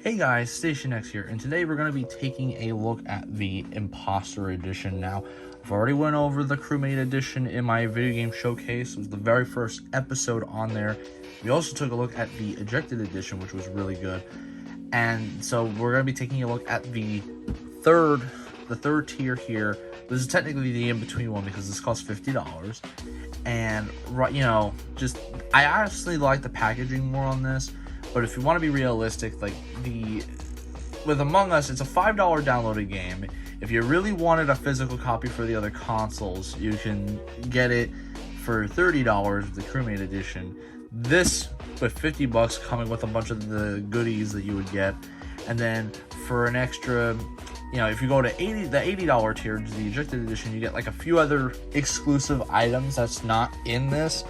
Hey guys, Station X here, and today we're going to be taking a look at the Imposter Edition. Now, I've already went over the Crewmate Edition in my video game showcase. It was the very first episode on there. We also took a look at the Ejected Edition, which was really good. And so we're going to be taking a look at the third tier here. This is technically the in-between one because this costs $50. And, I honestly like the packaging more on this. But if you want to be realistic, with Among Us, it's a $5 downloaded game. If you really wanted a physical copy for the other consoles, you can get it for $30 with the Crewmate Edition. This with $50 coming with a bunch of the goodies that you would get, and then for an extra, if you go to the $80 tier, the Ejected Edition, you get like a few other exclusive items that's not in this.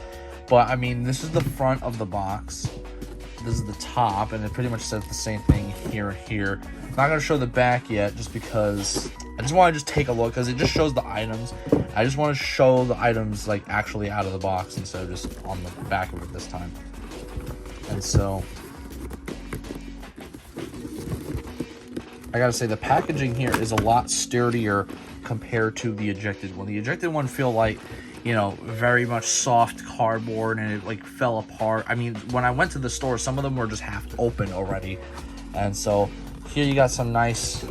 But I mean, this is the front of the box. This is the top, and it pretty much says the same thing here and here. I'm not going to show the back yet, just because I just want to take a look, because it just shows the items. I just want to show the items like actually out of the box instead of just on the back of it this time. And so I gotta say, the packaging here is a lot sturdier compared to the Ejected one. The Ejected one feel like, very much soft cardboard, and it like fell apart. I mean, when I went to the store, some of them were just half open already. And so here you got some nice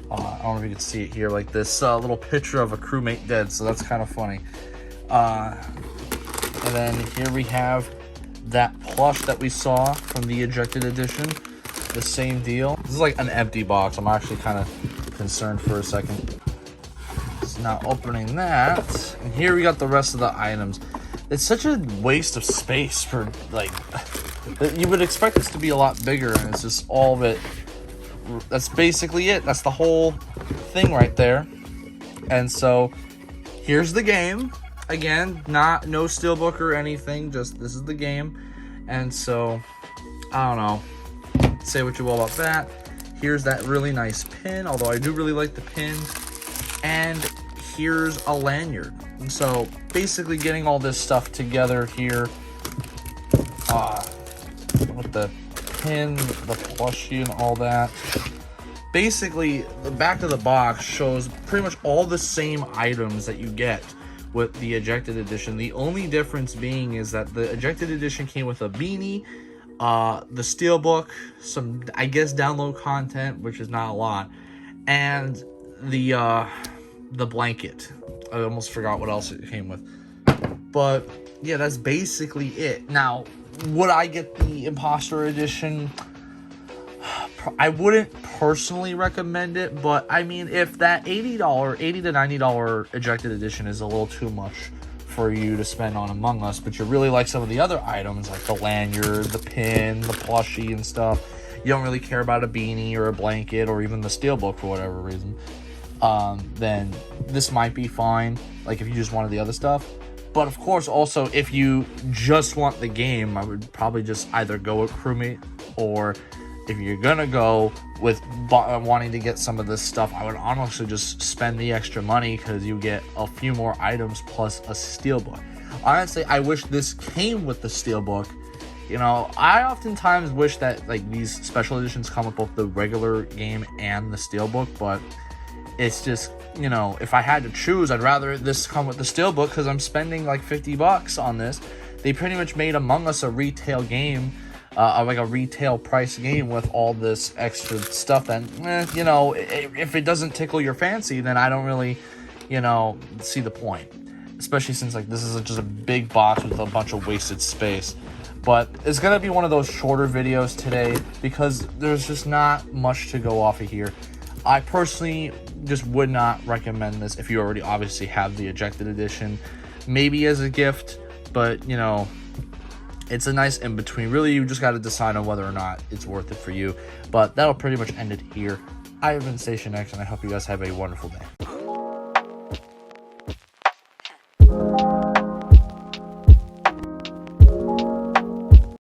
I don't know if you can see it here, like this little picture of a crewmate dead, so that's kind of funny. And then here we have that plush that we saw from the Ejected Edition, the same deal. This is like an empty box. I'm actually kind of concerned for a second. Now opening that, and here we got the rest of the items. It's such a waste of space for, you would expect this to be a lot bigger, and it's just all of it. That's basically it. That's the whole thing right there. And so here's the game. Again, no steelbook or anything, just this is the game. And so I don't know, say what you will about that. Here's that really nice pin, although I do really like the pin. And here's a lanyard. And so basically getting all this stuff together here, with the pin, the plushie, and all that. Basically, the back of the box shows pretty much all the same items that you get with the Ejected Edition. The only difference being is that the Ejected Edition came with a beanie, the steelbook, some, I guess, download content, which is not a lot, and the blanket. I almost forgot what else it came with. But yeah, that's basically it. Now, would I get the Imposter Edition? I wouldn't personally recommend it, but I mean, if that $80 to $90 Ejected Edition is a little too much for you to spend on Among Us, but you really like some of the other items like the lanyard, the pin, the plushie and stuff, you don't really care about a beanie or a blanket or even the steelbook for whatever reason, then this might be fine, like if you just wanted the other stuff. But of course, also, if you just want the game, I would probably just either go with Crewmate, or if you're gonna go with wanting to get some of this stuff, I would honestly just spend the extra money, because you get a few more items plus a steelbook. Honestly, I wish this came with the steelbook. I oftentimes wish that these special editions come with both the regular game and the steelbook, but it's just, if I had to choose, I'd rather this come with the steelbook, because I'm spending like $50 on this. They pretty much made Among Us a retail game, like a retail price game with all this extra stuff that, if it doesn't tickle your fancy, then I don't really, see the point. Especially since this is just a big box with a bunch of wasted space. But it's going to be one of those shorter videos today, because there's just not much to go off of here. I personally just would not recommend this if you already obviously have the Ejected Edition. Maybe as a gift, but it's a nice in-between. Really, you just got to decide on whether or not it's worth it for you. But that'll pretty much end it here. I have been Station X, and I hope you guys have a wonderful day.